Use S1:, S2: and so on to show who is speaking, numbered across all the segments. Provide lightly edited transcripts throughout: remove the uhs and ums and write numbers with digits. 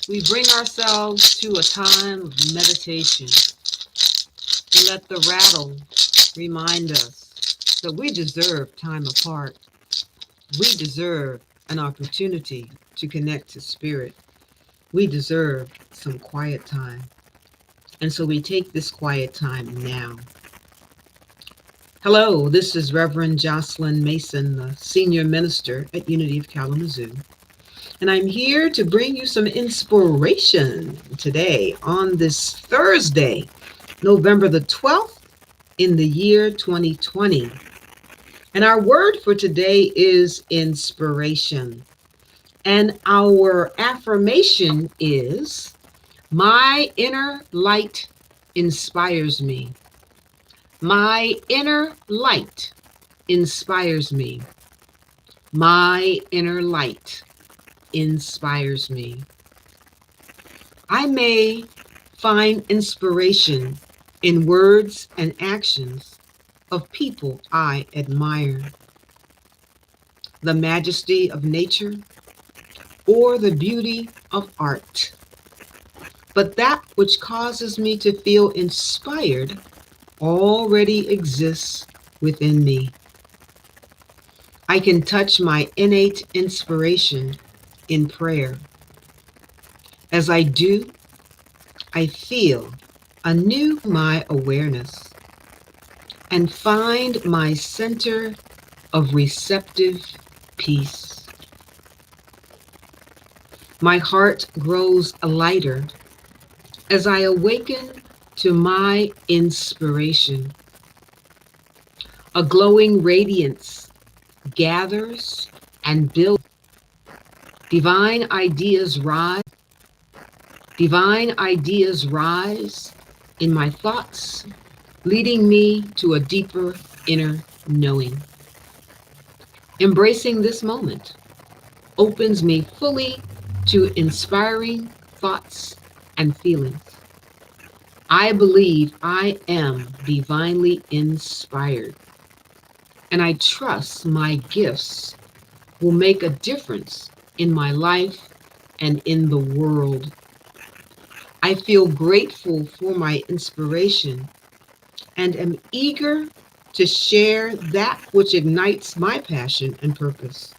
S1: We bring ourselves to a time of meditation. We let the rattle remind us that we deserve time apart. We deserve an opportunity to connect to spirit. We deserve some quiet time. And so we take this quiet time now. Hello, this is Reverend Joslyn Mason, the Senior Minister at Unity of Kalamazoo. And I'm here to bring you some inspiration today on this Thursday, November the 12th in the year 2020. And our word for today is inspiration. And our affirmation is, my inner light inspires me. My inner light inspires me. My inner light inspires me. I may find inspiration in words and actions of people I admire. The majesty of nature or the beauty of art. But that which causes me to feel inspired already exists within me. I can touch my innate inspiration in prayer. As I do, I feel anew my awareness and find my center of receptive peace. My heart grows lighter as I awaken to my inspiration. A glowing radiance gathers and builds. Divine ideas rise. Divine ideas rise in my thoughts, leading me to a deeper inner knowing. Embracing this moment opens me fully to inspiring thoughts and feelings. I believe I am divinely inspired, and I trust my gifts will make a difference in my life and in the world. I feel grateful for my inspiration and am eager to share that which ignites my passion and purpose.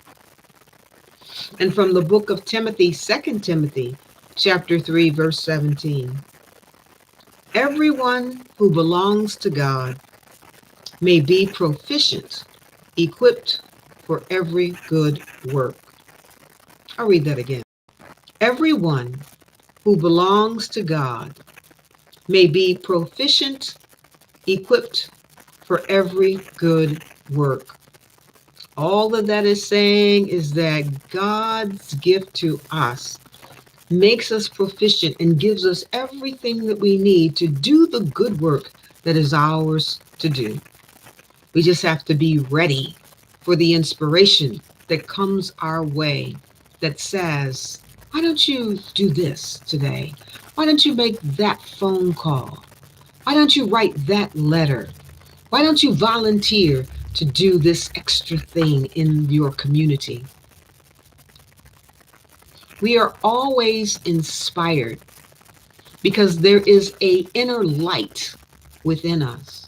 S1: And from the book of Timothy, 2 Timothy, chapter 3, verse 17. Everyone who belongs to God may be proficient, equipped for every good work. I'll read that again. Everyone who belongs to God may be proficient, equipped for every good work. All that is saying is that God's gift to us makes us proficient and gives us everything that we need to do the good work that is ours to do. We just have to be ready for the inspiration that comes our way that says, why don't you do this today? Why don't you make that phone call? Why don't you write that letter? Why don't you volunteer to do this extra thing in your community? We are always inspired because there is an inner light within us.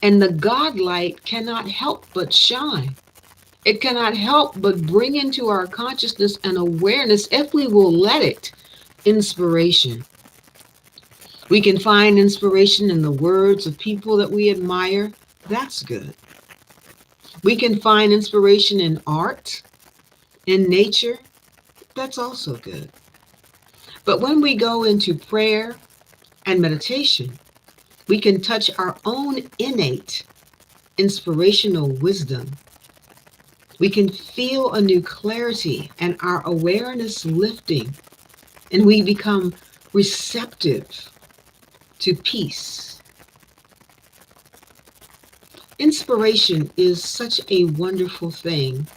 S1: And the God light cannot help but shine. It cannot help but bring into our consciousness and awareness, if we will let it, inspiration. We can find inspiration in the words of people that we admire. That's good. We can find inspiration in art, in nature. That's also good. But when we go into prayer and meditation, we can touch our own innate inspirational wisdom. We can feel a new clarity and our awareness lifting, and we become receptive to peace. Inspiration is such a wonderful thing.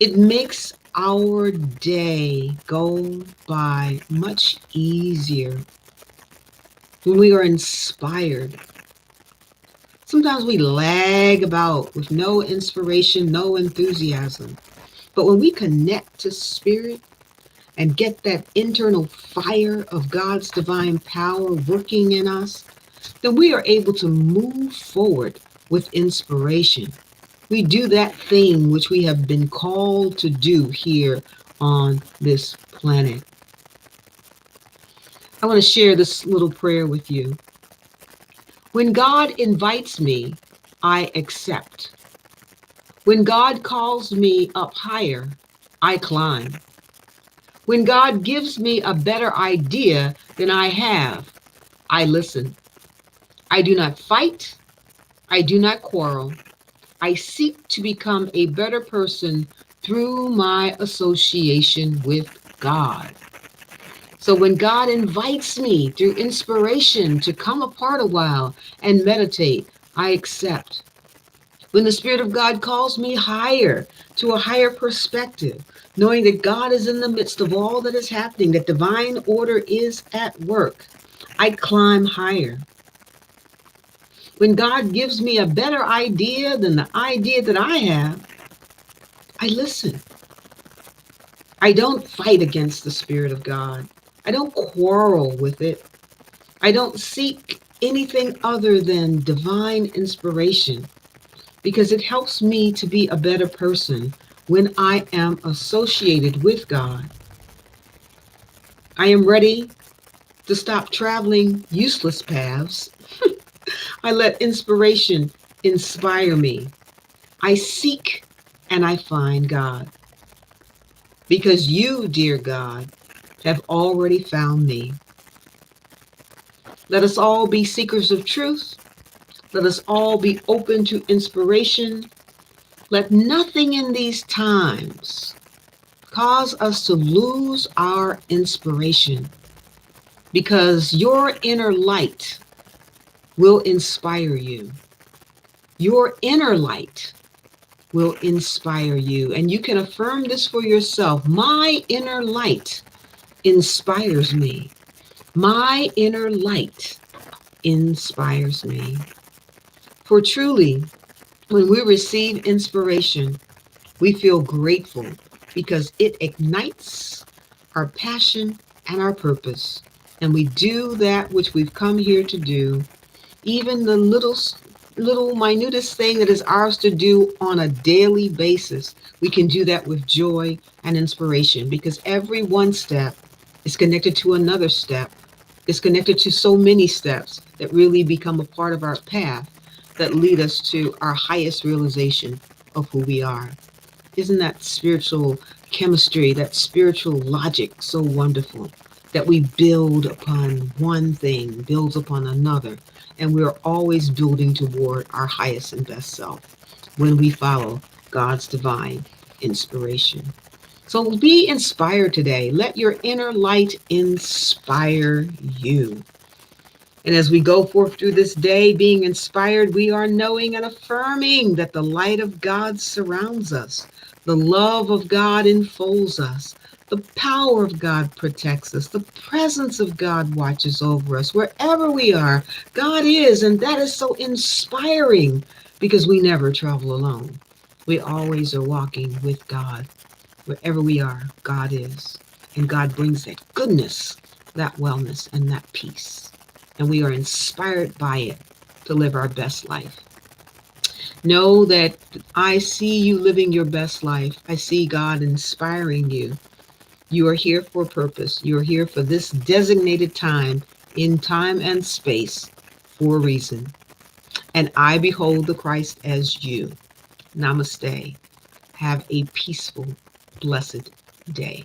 S1: It makes our day go by much easier when we are inspired. Sometimes we lag about with no inspiration, no enthusiasm. But when we connect to spirit, and get that internal fire of God's divine power working in us, then we are able to move forward with inspiration. We do that thing which we have been called to do here on this planet. I want to share this little prayer with you. When God invites me, I accept. When God calls me up higher, I climb. When God gives me a better idea than I have, I listen. I do not fight. I do not quarrel. I seek to become a better person through my association with God. So when God invites me through inspiration to come apart a while and meditate, I accept. When the Spirit of God calls me higher to a higher perspective, knowing that God is in the midst of all that is happening, that divine order is at work, I climb higher. When God gives me a better idea than the idea that I have, I listen. I don't fight against the Spirit of God. I don't quarrel with it. I don't seek anything other than divine inspiration because it helps me to be a better person when I am associated with God. I am ready to stop traveling useless paths. I let inspiration inspire me. I seek and I find God because you, dear God, have already found me. Let us all be seekers of truth. Let us all be open to inspiration. Let nothing in these times cause us to lose our inspiration because your inner light will inspire you. Your inner light will inspire you. And you can affirm this for yourself. My inner light inspires me. My inner light inspires me. For truly, when we receive inspiration, we feel grateful because it ignites our passion and our purpose. And we do that which we've come here to do, even the little minutest thing that is ours to do on a daily basis. We can do that with joy and inspiration because every one step is connected to another step. It's connected to so many steps that really become a part of our path that lead us to our highest realization of who we are. Isn't that spiritual chemistry, that spiritual logic so wonderful that we build upon one thing, builds upon another, and we're always building toward our highest and best self when we follow God's divine inspiration. So be inspired today. Let your inner light inspire you. And as we go forth through this day being inspired, we are knowing and affirming that the light of God surrounds us. The love of God enfolds us. The power of God protects us. The presence of God watches over us. Wherever we are, God is, and that is so inspiring because we never travel alone. We always are walking with God. Wherever we are, God is. And God brings that goodness, that wellness, and that peace. And we are inspired by it to live our best life. Know that I see you living your best life. I see God inspiring you. You are here for a purpose. You are here for this designated time in time and space for a reason. And I behold the Christ as you. Namaste. Have a peaceful, blessed day.